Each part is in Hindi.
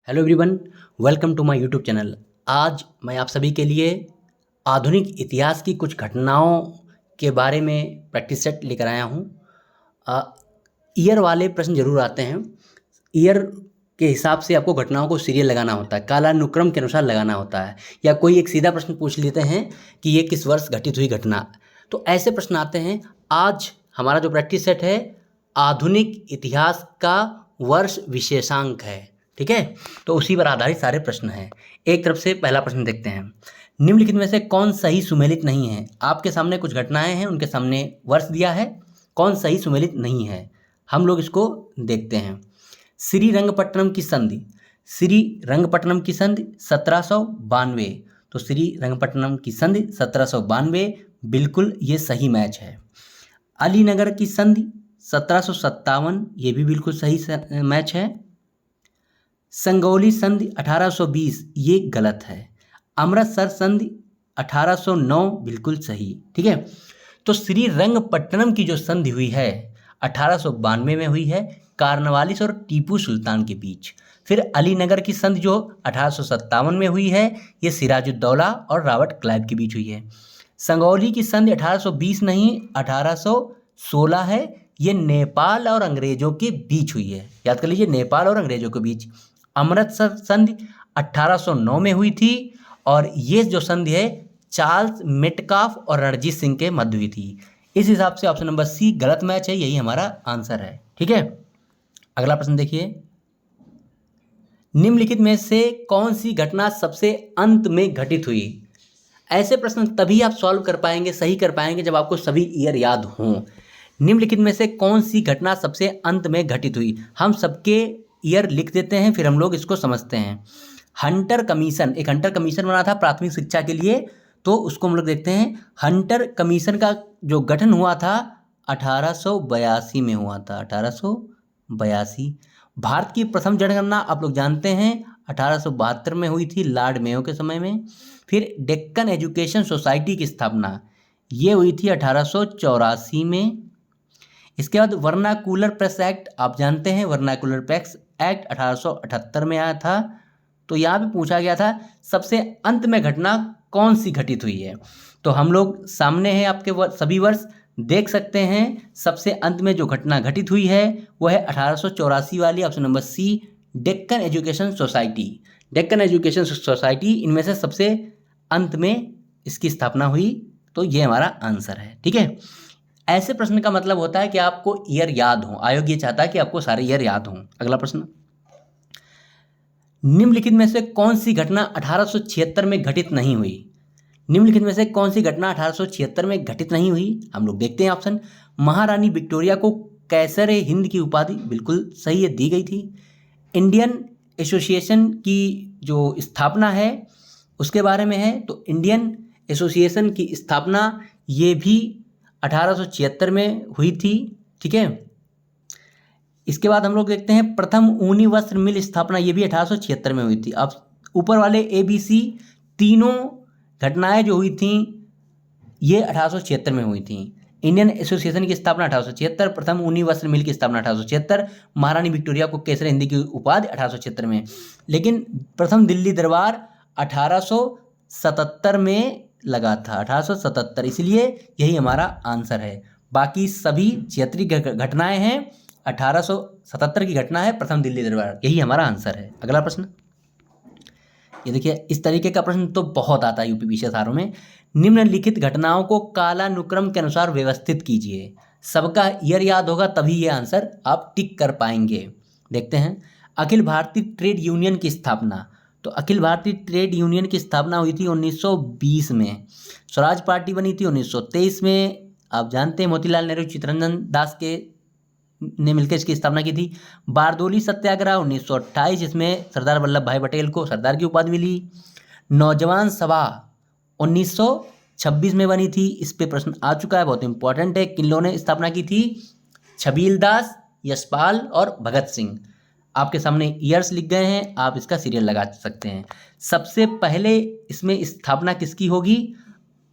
Hello everyone, welcome to my YouTube channel. आज मैं आप सभी के लिए आधुनिक इतिहास की कुछ घटनाओं के बारे में प्रैक्टिस सेट लेकर आया हूँ। ईयर वाले प्रश्न जरूर आते हैं। ईयर के हिसाब से आपको घटनाओं को सीरियल लगाना होता है, कालानुक्रम के अनुसार लगाना होता है, या कोई एक सीधा प्रश्न पूछ लेते हैं कि ये किस वर्ष घटित हुई घटना। तो ऐसे प्रश्न आते हैं। आज हमारा जो प्रैक्टिस सेट है आधुनिक इतिहास का वर्ष विशेषांक है, ठीक है। तो उसी पर आधारित सारे प्रश्न हैं। एक तरफ से पहला प्रश्न देखते हैं। निम्नलिखित में से कौन सही सुमेलित नहीं है? आपके सामने कुछ घटनाएं हैं, उनके सामने वर्ष दिया है, कौन सही सुमेलित नहीं है हम लोग इसको देखते हैं। श्रीरंगपट्टनम की संधि, श्रीरंगपट्टनम की संधि 1792। तो श्रीरंगपट्टनम की संधि 1792 बिल्कुल ये सही मैच है। अलीनगर की संधि 1757, ये भी बिल्कुल सही मैच है। संगौली संधि 1820, ये गलत है। अमृतसर संधि 1809 बिल्कुल सही, ठीक है। तो श्रीरंगपट्टनम की जो संधि हुई है 1892 में हुई है, कार्नवालिस और टीपू सुल्तान के बीच। फिर अलीनगर की संधि जो 1857 में हुई है, ये सिराजुद्दौला और रॉबर्ट क्लाइव के बीच हुई है। संगौली की संधि 1820 नहीं 1816 है, ये नेपाल और अंग्रेजों के बीच हुई है। याद कर लीजिए, नेपाल और अंग्रेजों के बीच। अमृतसर संधि 1809 में हुई थी, और ये जो संधि है चार्ल्स मेटकाफ और रणजीत सिंह के मध्य हुई थी। इस हिसाब से ऑप्शन नंबर सी गलत मैच है, यही हमारा आंसर है, ठीक है। अगला प्रश्न देखिए। निम्नलिखित में से कौन सी घटना सबसे अंत में घटित हुई? ऐसे प्रश्न तभी आप सॉल्व कर पाएंगे, सही कर पाएंगे, जब आपको सभी ईयर याद हों। निम्नलिखित में से कौन सी घटना सबसे अंत में घटित हुई? हम सबके ईयर लिख देते हैं, फिर हम लोग इसको समझते हैं। हंटर कमीशन, एक हंटर कमीशन बना था प्राथमिक शिक्षा के लिए, तो उसको हम लोग देखते हैं। हंटर कमीशन का जो गठन हुआ था 1882 में हुआ था, 1882। भारत की प्रथम जनगणना आप लोग जानते हैं 1872 में हुई थी, लॉर्ड मेयो के समय में। फिर डेक्कन एजुकेशन सोसाइटी की स्थापना ये हुई थी 1884 में। इसके बाद वर्नाकुलर प्रेस एक्ट आप जानते हैं, वर्नाकुलर प्रेस एक्ट 1878 में आया था। तो यहाँ भी पूछा गया था सबसे अंत में घटना कौन सी घटित हुई है। तो हम लोग सामने हैं आपके सभी वर्ष देख सकते हैं। सबसे अंत में जो घटना घटित हुई है वो है 1884 वाली, option number C, Deccan education society. Deccan education society इनमें से सबसे अंत में इसकी स्थापना हुई, तो ये हमारा आंसर है, ठीक है। ऐसे प्रश्न का मतलब होता है कि आपको ईयर याद हो। आयोग ये चाहता है कि आपको सारे ईयर याद हों। अगला प्रश्न। निम्नलिखित में से कौन सी घटना 1876 में घटित नहीं हुई? निम्नलिखित में से कौन सी घटना 1876 में घटित नहीं हुई? हम लोग देखते हैं ऑप्शन। महारानी विक्टोरिया को कैसर हिंद की उपाधि बिल्कुल सही है, दी गई थी। इंडियन एसोसिएशन की जो स्थापना है उसके बारे में है, तो इंडियन एसोसिएशन की स्थापना ये भी 1876 में हुई थी, ठीक है। इसके बाद हम लोग देखते हैं प्रथम ऊनी वस्त्र मिल स्थापना, ये भी 1876 में हुई थी। अब ऊपर वाले ABC तीनों घटनाएं जो हुई थी ये 1876 में हुई थी। इंडियन एसोसिएशन की स्थापना 1876, प्रथम ऊनी वस्त्र मिल की स्थापना 1876, महारानी विक्टोरिया को केसर हिंदी की उपाधि 1876 में। लेकिन प्रथम दिल्ली दरबार 1877 में लगा था, 1877, इसलिए यही हमारा आंसर है। बाकी सभी 76 घटनाएं हैं, 1877 की घटना है प्रथम दिल्ली दरबार, यही हमारा आंसर है। अगला प्रश्न ये देखिए, इस तरीके का प्रश्न तो बहुत आता है यूपी सारों में। निम्नलिखित घटनाओं को कालानुक्रम के अनुसार व्यवस्थित कीजिए। सबका ईयर याद होगा तभी ये आंसर आप टिक कर पाएंगे। देखते हैं। अखिल भारतीय ट्रेड यूनियन की स्थापना, तो अखिल भारतीय ट्रेड यूनियन की स्थापना हुई थी 1920 में। स्वराज पार्टी बनी थी 1923 में। आप जानते हैं मोतीलाल नेहरू चित्तरंजन दास के ने मिलकर इसकी स्थापना की थी। बारदोली सत्याग्रह 1928, जिसमें सरदार वल्लभ भाई पटेल को सरदार की उपाधि मिली। नौजवान सभा 1926 में बनी थी, इस पे प्रश्न आ चुका है, बहुत इंपॉर्टेंट है। किन ने स्थापना की थी? छबील दास, यशपाल और भगत सिंह। आपके सामने ईयर्स लिख गए हैं, आप इसका सीरियल लगा सकते हैं। सबसे पहले इसमें स्थापना किसकी होगी?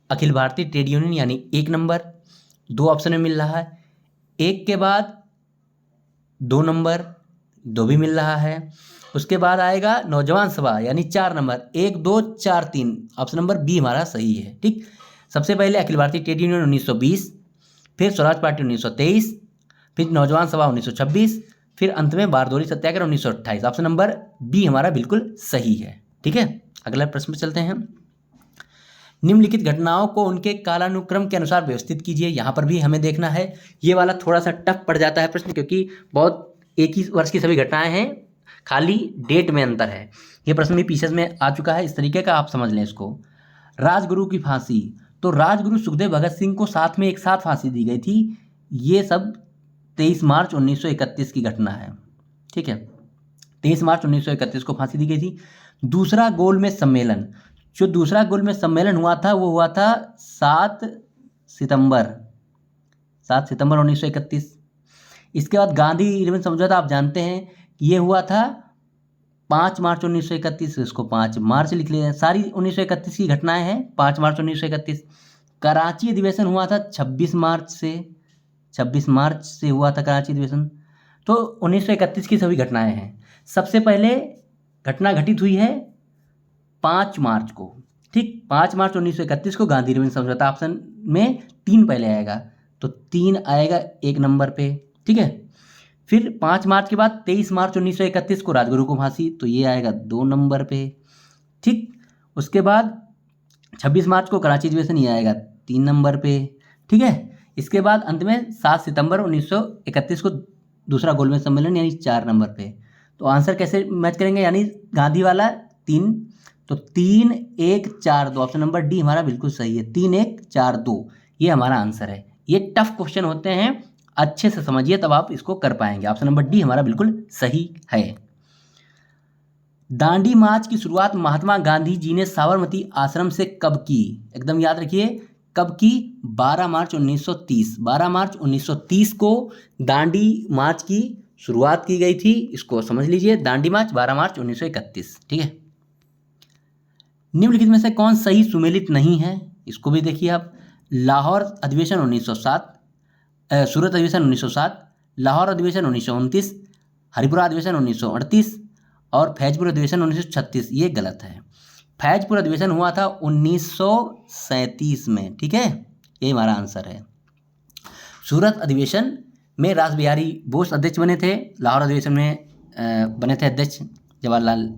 अखिल भारतीय ट्रेड यूनियन, यानी 1 नंबर। 2 ऑप्शन में मिल रहा है, 1 के बाद 2 नंबर, 2 भी मिल रहा है। उसके बाद आएगा नौजवान सभा यानी 4 नंबर, 1 2 4 3, ऑप्शन नंबर बी हमारा सही है। ठीक, सबसे पहले अखिल भारतीय ट्रेड यूनियन 1920, फिर स्वराज पार्टी 1923, फिर नौजवान सभा 1926, फिर अंत में Bardoli Satyagraha 1928। Option number B हमारा बिल्कुल सही है। ठीक है, अगला प्रश्न पर चलते हैं। निम्नलिखित घटनाओं को उनके कालानुक्रम के अनुसार व्यवस्थित कीजिए। यहाँ पर भी हमें देखना है, ये वाला थोड़ा सा टफ पड़ जाता है प्रश्न, क्योंकि बहुत एक ही वर्ष की सभी घटनाएं हैं, खाली डेट में अंतर है। ये प्रश्न भी पीछे में आ चुका है, इस तरीके का आप समझ लें इसको। राजगुरु की फांसी, तो राजगुरु सुखदेव भगत सिंह को साथ में एक साथ फांसी दी गई थी। ये सब 23 मार्च 1931 की घटना है। ठीक है, 23 मार्च 1931 को फांसी दी गई थी। दूसरा गोलमेज सम्मेलन, जो दूसरा गोलमेज सम्मेलन हुआ था वो हुआ था 7 सितंबर 1931। इसके बाद गांधी इरविन समझौता आप जानते हैं, ये हुआ था 5 मार्च 1931, इसको 5 मार्च लिख लिया। सारी 1931 की घटनाएं हैं 5 मार्च 1931। कराची अधिवेशन हुआ था 26 मार्च से हुआ था कराची अधिवेशन। तो 1931 की सभी घटनाएं हैं। सबसे पहले घटना घटित हुई है 5 मार्च को। ठीक, 5 मार्च 1931 को गांधी इरविन समझौता। ऑप्शन में 3 पहले आएगा, तो 3 आएगा 1 नंबर पे। ठीक है, फिर 5 मार्च के बाद 23 मार्च 1931 को राजगुरु को फांसी, तो ये आएगा 2 नंबर पे। ठीक, उसके बाद 26 मार्च को कराची अधिवेशन, ये आएगा 3 नंबर पे। ठीक है, इसके बाद अंत में 7 सितंबर 1931 को दूसरा गोलमेज सम्मेलन यानी 4 नंबर पे। तो आंसर कैसे मैच करेंगे, यानी गांधी वाला 3, तो 3 1 4 2, ऑप्शन नंबर डी हमारा बिल्कुल सही है। 3 1 4 2 ये हमारा आंसर है। ये टफ क्वेश्चन होते हैं, अच्छे से समझिए तब आप इसको कर पाएंगे। ऑप्शन नंबर डी हमारा बिल्कुल सही है। दांडी मार्च की शुरुआत महात्मा गांधी जी ने साबरमती आश्रम से कब की? एकदम याद रखिए, कब की? 12 मार्च 1930। 12 मार्च 1930 को दांडी मार्च की शुरुआत की गई थी। इसको समझ लीजिए, दांडी मार्च 12 मार्च 1931। ठीक है, निम्नलिखित में से कौन सही सुमेलित नहीं है? इसको भी देखिए आप। लाहौर अधिवेशन 1907, सूरत अधिवेशन 1907, लाहौर अधिवेशन 1929, हरिपुरा अधिवेशन 1938 और फैजपुर अधिवेशन 1936। ये गलत है। फैजपुर अधिवेशन हुआ था 1937 में। ठीक है, ये हमारा आंसर है। सूरत अधिवेशन में रास बिहारी बोस अध्यक्ष बने थे। लाहौर अधिवेशन में बने थे अध्यक्ष जवाहरलाल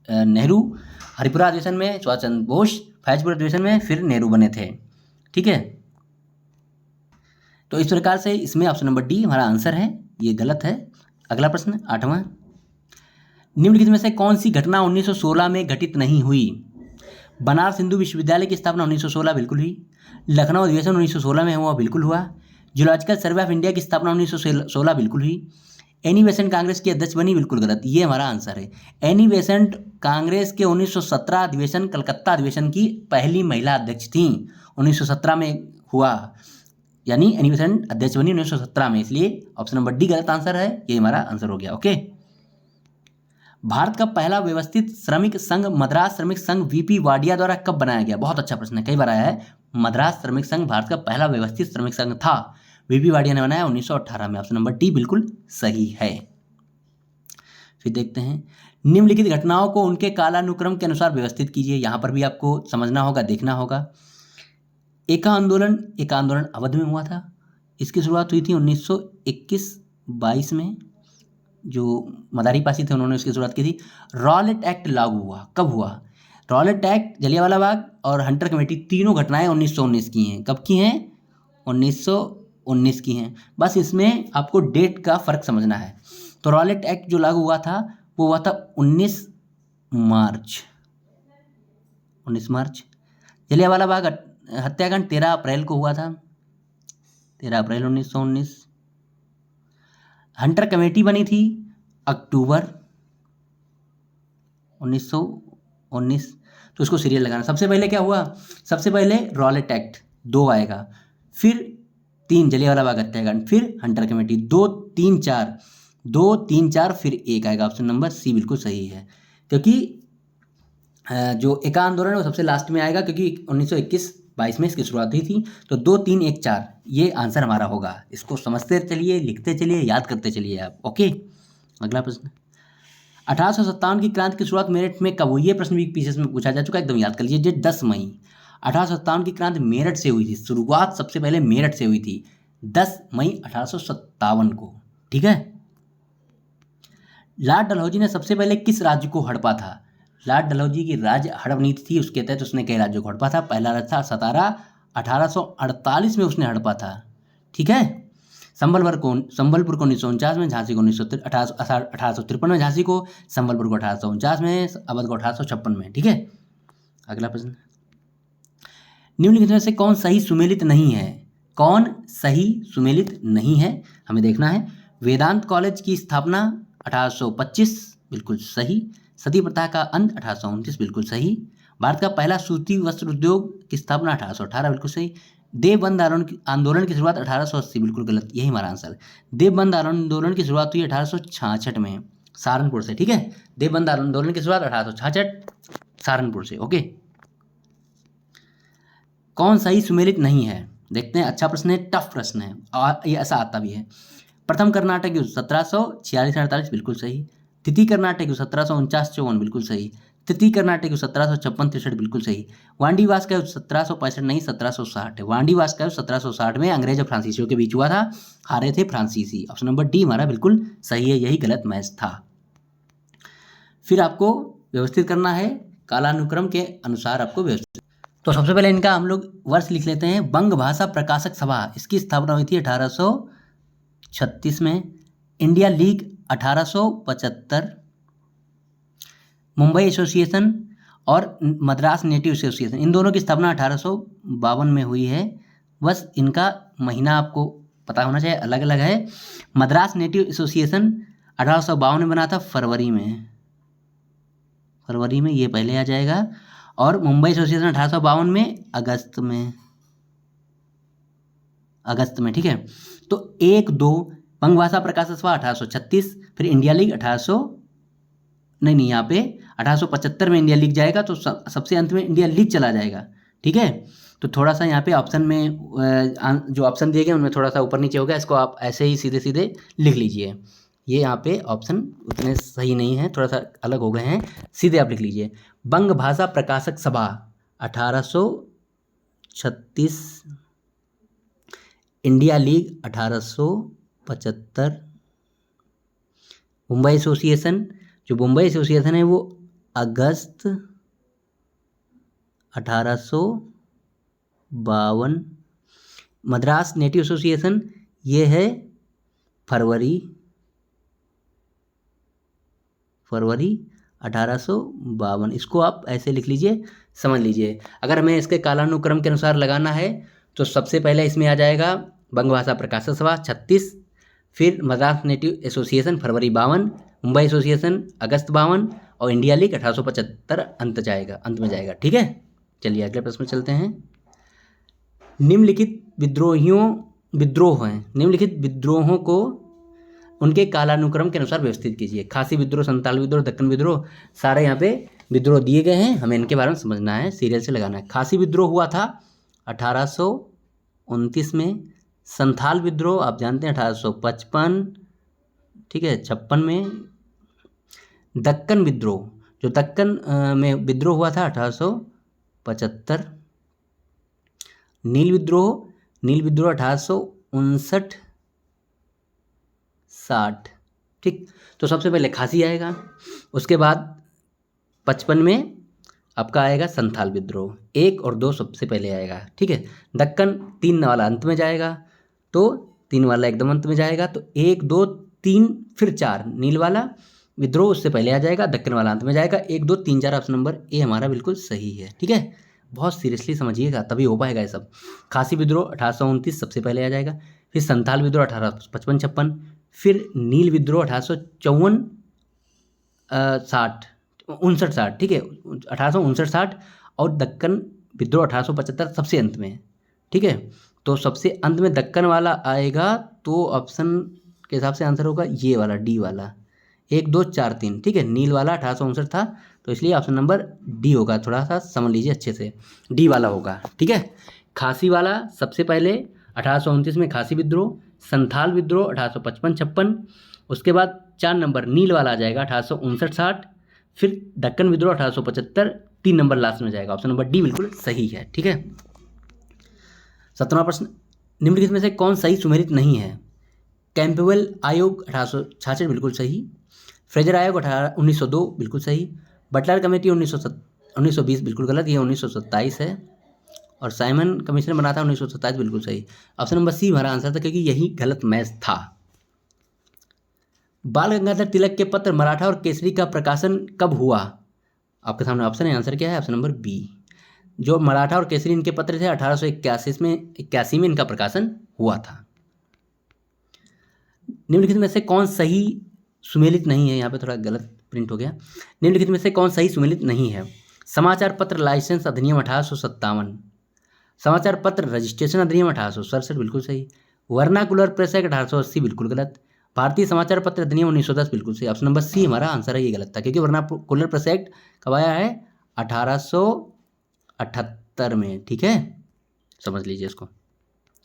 नेहरू। हरिपुरा अधिवेशन में सुभाष चंद्र बोस। फैजपुर अधिवेशन में फिर नेहरू बने थे। ठीक है, तो इस प्रकार से इसमें ऑप्शन नंबर डी हमारा आंसर है, ये गलत है। अगला प्रश्न 8वां, निम्नलिखित में से कौन सी घटना 1916 में घटित नहीं हुई? बनारस हिंदू विश्वविद्यालय की स्थापना 1916 बिल्कुल हुई। लखनऊ अधिवेशन 1916 में हुआ, बिल्कुल हुआ। जूलॉजिकल सर्वे ऑफ इंडिया की स्थापना 1916 बिल्कुल हुई। एनी बेसेंट कांग्रेस की अध्यक्ष बनी, बिल्कुल गलत, ये हमारा आंसर है। एनी बेसेंट कांग्रेस के 1917 अधिवेशन, कलकत्ता अधिवेशन की पहली महिला अध्यक्ष थी, 1917 में हुआ, यानी एनी बेसेंट अध्यक्ष बनी 1917 में, इसलिए ऑप्शन नंबर डी गलत आंसर है, ये हमारा आंसर हो गया। ओके, भारत का पहला व्यवस्थित श्रमिक संघ मद्रास श्रमिक संघ वीपी वाडिया द्वारा कब बनाया गया? बहुत अच्छा प्रश्न है, कई बार आया है। मद्रास श्रमिक संघ भारत का पहला व्यवस्थित श्रमिक संघ था, वीपी वाडिया ने बनाया 1918 में। ऑप्शन नंबर डी बिल्कुल सही है। फिर देखते हैं, निम्नलिखित घटनाओं को उनके कालानुक्रम के अनुसार व्यवस्थित कीजिए। यहाँ पर भी आपको समझना होगा, देखना होगा। एका आंदोलन अवध में हुआ था। इसकी शुरुआत हुई थी 1921-22 में, जो मदारी पासी थे उन्होंने उसकी शुरुआत की थी। रॉलेट एक्ट लागू हुआ, कब हुआ? रॉलेट एक्ट, जलियांवाला बाग और हंटर कमेटी, तीनों घटनाएं 1919 की हैं। कब की हैं? 1919 की हैं। बस इसमें आपको डेट का फ़र्क समझना है। तो रॉलेट एक्ट जो लागू हुआ था वो हुआ था 19 मार्च। जलियांवाला बाग हत्याकांड 13 अप्रैल को हुआ था, 13 अप्रैल 1919। हंटर कमेटी बनी थी अक्टूबर 1919। तो उसको सीरियल लगाना। सबसे पहले क्या हुआ? सबसे पहले रॉलेट एक्ट 2 आएगा, फिर 3 जलियांवाला बाग हत्याकांड, फिर हंटर कमेटी, 2 3 4 फिर 1 आएगा। ऑप्शन नंबर सी बिल्कुल सही है, क्योंकि जो एका आंदोलन है वो सबसे लास्ट में आएगा, क्योंकि 1921-22 में इसकी शुरुआत हुई थी। तो 2 3 1 4 ये आंसर हमारा होगा। इसको समझते चलिए, लिखते चलिए, याद करते चलिए आप। ओके, अगला प्रश्न, 1857 की क्रांति की शुरुआत मेरठ में कब हुई? ये प्रश्न भी पीसीएस में पूछा जा चुका है, एकदम याद कर लीजिए। डेट 10 मई 1857 की क्रांति मेरठ से हुई थी। शुरुआत सबसे पहले मेरठ से हुई थी 10 मई 1857 को। ठीक है। लॉर्ड डलहौजी ने सबसे पहले किस राज्य को हड़पा था? लॉर्ड डलहौजी की राज्य हड़प नीति थी, उसके तहत उसने कई राज्यों को हड़पा था। पहला राज्य था सतारा, 1848 में उसने हड़पा था। ठीक है। संबलपुर को 1949 में, झांसी को 1853 में झांसी को, संबलपुर को 1849 में, अवध को 1856 में। ठीक है। अगला प्रश्न, निम्नलिखित में से कौन सही सुमेलित नहीं है? कौन सही सुमेलित नहीं है हमें देखना है। वेदांत कॉलेज की स्थापना 1825, बिल्कुल सही। सती प्रथा का अंत 1829, बिल्कुल सही। भारत का पहला सूती वस्त्र उद्योग की स्थापना 1818, बिल्कुल सही। देवबंद आंदोलन की शुरुआत 1880, बिल्कुल गलत, यही हमारा आंसर है। देवबंद आंदोलन की शुरुआत हुई 1866 में सहारनपुर से। ठीक है। देवबंद आंदोलन की शुरुआत 1866 सहारनपुर से। ओके। कौन सही सुमेलित नहीं है देखते हैं। अच्छा प्रश्न है, टफ प्रश्न है और ये ऐसा आता भी है। प्रथम कर्नाटक युद्ध 1746-48, बिल्कुल सही। द्वितीय कर्नाटक युद्ध 1749-54, बिल्कुल सही। तृतीय कर्नाटक युद्ध 1756-63, बिल्कुल सही। वांडीवास का युद्ध 1765 नहीं 1760 है। वांडीवास का युद्ध 1760 में अंग्रेज और फ्रांसीसियों के बीच हुआ था, हारे थे फ्रांसीसी। ऑप्शन नंबर डी हमारा बिल्कुल सही है, यही गलत मैच था। फिर आपको व्यवस्थित करना है, कालानुक्रम के अनुसार आपको व्यवस्थित। तो सबसे पहले इनका हम लोग वर्ष लिख लेते हैं। बंग भाषा प्रकाशक सभा, इसकी स्थापना हुई थी 1836 में। India league 1875। मुंबई एसोसिएशन और मद्रास नेटिव एसोसिएशन, इन दोनों की स्थापना 1852 में हुई है। बस इनका महीना आपको पता होना चाहिए, अलग अलग है। मद्रास नेटिव एसोसिएशन 1852 में बना था, फरवरी में ये पहले आ जाएगा। और मुंबई एसोसिएशन 1852 में अगस्त में। ठीक है। तो 1-2 बंग भाषा प्रकाशक सभा 1836, फिर इंडिया लीग 1875 में इंडिया लीग जाएगा, तो सबसे अंत में इंडिया लीग चला जाएगा। ठीक है। तो थोड़ा सा यहाँ पे ऑप्शन में जो ऑप्शन दिए गए उनमें थोड़ा सा ऊपर नीचे हो गया, इसको आप ऐसे ही सीधे सीधे लिख लीजिए। ये यहाँ पे ऑप्शन उतने सही नहीं है, थोड़ा सा अलग हो गए हैं, सीधे आप लिख लीजिए। बंग भाषा प्रकाशक सभा 1836, इंडिया लीग 1875, मुंबई एसोसिएशन, जो मुंबई एसोसिएशन है वो अगस्त 1852, मद्रास नेटिव एसोसिएशन ये है फरवरी 1852। इसको आप ऐसे लिख लीजिए, समझ लीजिए। अगर हमें इसके कालानुक्रम के अनुसार लगाना है तो सबसे पहले इसमें आ जाएगा बंग भाषा प्रकाशक सभा 36, फिर मद्रास नेटिव एसोसिएशन फरवरी 52, मुंबई एसोसिएशन अगस्त 52 और इंडिया लीग 1875 अंत में जाएगा। ठीक है। चलिए अगले प्रश्न में चलते हैं। निम्नलिखित विद्रोहों को उनके कालानुक्रम के अनुसार व्यवस्थित कीजिए। खासी विद्रोह, संताल विद्रोह, दक्कन विद्रोह, सारे यहाँ पे विद्रोह दिए गए हैं, हमें इनके बारे में समझना है, सीरियल से लगाना है। खासी विद्रोह हुआ था 1829 में। संथाल विद्रोह आप जानते हैं 1855, ठीक है, 56 में। दक्कन विद्रोह, जो दक्कन में विद्रोह हुआ था 1875। नील विद्रोह 1859-60। ठीक। तो सबसे पहले खासी आएगा, उसके बाद 55 में आपका आएगा संथाल विद्रोह, 1 और 2 सबसे पहले आएगा। ठीक है। दक्कन 3 वाला अंत में जाएगा, तो 3 वाला एकदम अंत में जाएगा, तो 1, 2, 3 फिर 4 नील वाला विद्रोह उससे पहले आ जाएगा, दक्कन वाला अंत में जाएगा। 1, 2, 3, 4 ऑप्शन नंबर ए हमारा बिल्कुल सही है। ठीक है। बहुत सीरियसली समझिएगा तभी हो पाएगा ये सब। खासी विद्रोह 1829 सबसे पहले आ जाएगा, फिर संथाल विद्रोह 1855-56, फिर नील विद्रोह 1859-60, ठीक है, 1859-60, और दक्कन विद्रोह 1875 सबसे अंत में। ठीक है। तो सबसे अंत में दक्कन वाला आएगा, तो ऑप्शन के हिसाब से आंसर होगा ये वाला, डी वाला, 1, 2, 4, 3। ठीक है। नील वाला 1859 था, तो इसलिए ऑप्शन नंबर डी होगा। थोड़ा सा समझ लीजिए अच्छे से, डी वाला होगा। ठीक है। खासी वाला सबसे पहले 1829 में खासी विद्रोह, संथाल विद्रोह 1855-56, उसके बाद 4 नंबर नील वाला आ जाएगा 1859-60, फिर दक्कन विद्रोह 1875, 3 नंबर लास्ट में जाएगा। ऑप्शन नंबर डी बिल्कुल सही है। ठीक है। 17वां प्रश्न, निम्नलिखित में से कौन सही सुमेलित नहीं है? कैंपबेल आयोग 1866 बिल्कुल सही, फ्रेजर आयोग 1902 बिल्कुल सही, बटलर कमेटी 1920 बिल्कुल गलत, ये 1927 है, और साइमन कमीशन बना था 1927 बिल्कुल सही। ऑप्शन नंबर सी हमारा आंसर था, क्योंकि यही गलत मैच था। बाल गंगाधर तिलक के पत्र मराठा और केसरी का प्रकाशन कब हुआ? आपके सामने ऑप्शन है, आंसर क्या है? Option number B. जो मराठा और केसरी इनके पत्र थे 1881 में इनका प्रकाशन हुआ था। निम्नलिखित में से कौन सही सुमेलित नहीं है? यहाँ पे थोड़ा गलत प्रिंट हो गया। निम्नलिखित में से कौन सही सुमेलित नहीं है? समाचार पत्र लाइसेंस अधिनियम 1857, समाचार पत्र रजिस्ट्रेशन अधिनियम 1867 बिल्कुल सही, वर्नाकुलर प्रेस एक्ट 1880 बिल्कुल गलत, भारतीय समाचार पत्र अधिनियम 1910 बिल्कुल सही। ऑप्शन नंबर सी हमारा आंसर है, ये गलत था, क्योंकि वर्नाकुलर प्रेस एक्ट कब आया है? 1878 में। ठीक है, समझ लीजिए इसको।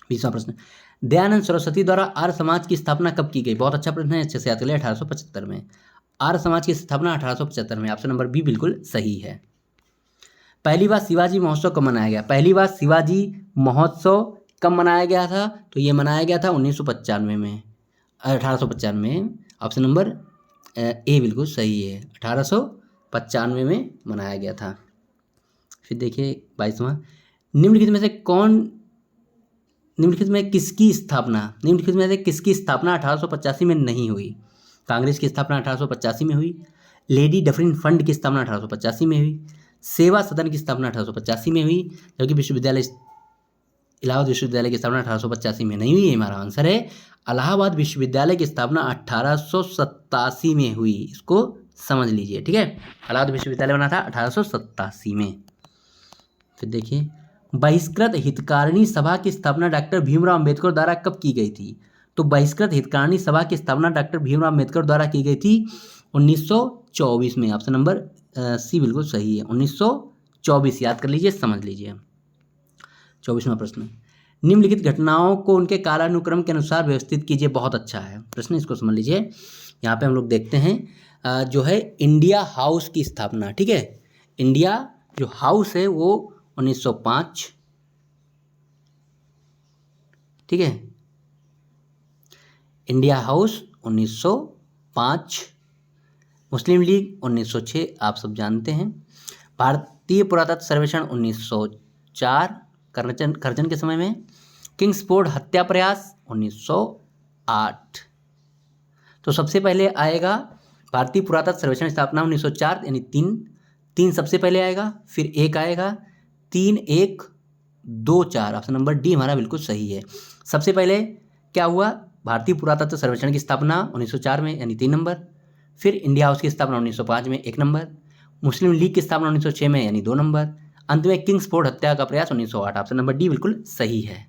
20वां प्रश्न, दयानंद सरस्वती द्वारा आर्य समाज की स्थापना कब की गई? बहुत अच्छा प्रश्न है, अच्छे से याद कर लिया। 1875 में। आर्य समाज की स्थापना 1875 में। ऑप्शन नंबर बी बिल्कुल सही है। पहली बार शिवाजी महोत्सव कब मनाया गया? पहली बार शिवाजी महोत्सव कब मनाया गया था? तो ये मनाया गया था 1995 में, 1895 में। ऑप्शन नंबर ए बिल्कुल सही है, 1895 में मनाया गया था। फिर देखिए 22वां, निम्नलिखित में से निम्नलिखित में किसकी स्थापना 1885 में नहीं हुई? कांग्रेस की स्थापना 1885 में हुई, लेडी डफरिन फंड की स्थापना 1885 में हुई, सेवा सदन की स्थापना 1885 में हुई, जबकि इलाहाबाद विश्वविद्यालय की स्थापना 1885 में नहीं हुई। ये हमारा आंसर है। इलाहाबाद विश्वविद्यालय की स्थापना 1887 में हुई, इसको समझ लीजिए। ठीक है, इलाहाबाद विश्वविद्यालय बना था 1887 में। फिर देखिए, बहिष्कृत हितकारिणी सभा की स्थापना डॉक्टर भीमराव अंबेडकर द्वारा कब की गई थी? तो बहिष्कृत हितकारिणी सभा की स्थापना डॉक्टर भीमराव अंबेडकर द्वारा की गई थी 1924 में। ऑप्शन नंबर सी बिल्कुल सही है, 1924 याद कर लीजिए, समझ लीजिए। 24वां प्रश्न, निम्नलिखित घटनाओं को उनके कालानुक्रम के अनुसार व्यवस्थित कीजिए। बहुत अच्छा है प्रश्न, इसको समझ लीजिए। यहाँ पे हम लोग देखते हैं जो है इंडिया हाउस की स्थापना। ठीक है, इंडिया जो हाउस है वो 1905, ठीक है, इंडिया हाउस 1905, मुस्लिम लीग 1906, आप सब जानते हैं। भारतीय पुरातत्व सर्वेक्षण 1904 करजन के समय में। किंग्सफोर्ड हत्या प्रयास 1908। तो सबसे पहले आएगा भारतीय पुरातत्व सर्वेक्षण स्थापना 1904, यानी तीन सबसे पहले आएगा, फिर एक आएगा, 3, 1, 2, 4। ऑप्शन नंबर डी हमारा बिल्कुल सही है। सबसे पहले क्या हुआ? भारतीय पुरातत्व सर्वेक्षण की स्थापना 1904 में, यानी 3 नंबर, फिर इंडिया हाउस की स्थापना 1905 में 1 नंबर, मुस्लिम लीग की स्थापना 1906 में, यानी 2 नंबर, अंत में किंग्सफोर्ड हत्या का प्रयास 1908। ऑप्शन नंबर डी बिल्कुल सही है।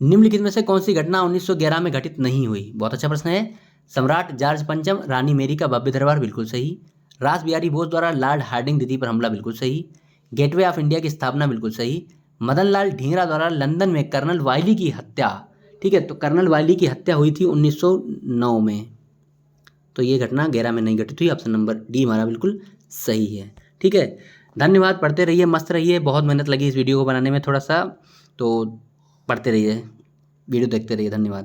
निम्नलिखित में से कौन सी घटना 1911 में घटित नहीं हुई? बहुत अच्छा प्रश्न है। सम्राट जॉर्ज पंचम रानी मेरी का भव्य दरबार बिल्कुल सही, रास बिहारी बोस द्वारा लॉर्ड हार्डिंग दिल्ली पर हमला बिल्कुल सही, गेटवे ऑफ इंडिया की स्थापना बिल्कुल सही, मदन लाल ढींगरा द्वारा लंदन में कर्नल वायली की हत्या। ठीक है, तो कर्नल वायली की हत्या हुई थी 1909 में, तो ये घटना 11 में नहीं घटित हुई। ऑप्शन नंबर डी हमारा बिल्कुल सही है। ठीक है, धन्यवाद। पढ़ते रहिए, मस्त रहिए। बहुत मेहनत लगी इस वीडियो को बनाने में थोड़ा सा, तो पढ़ते रहिए, वीडियो देखते रहिए। धन्यवाद।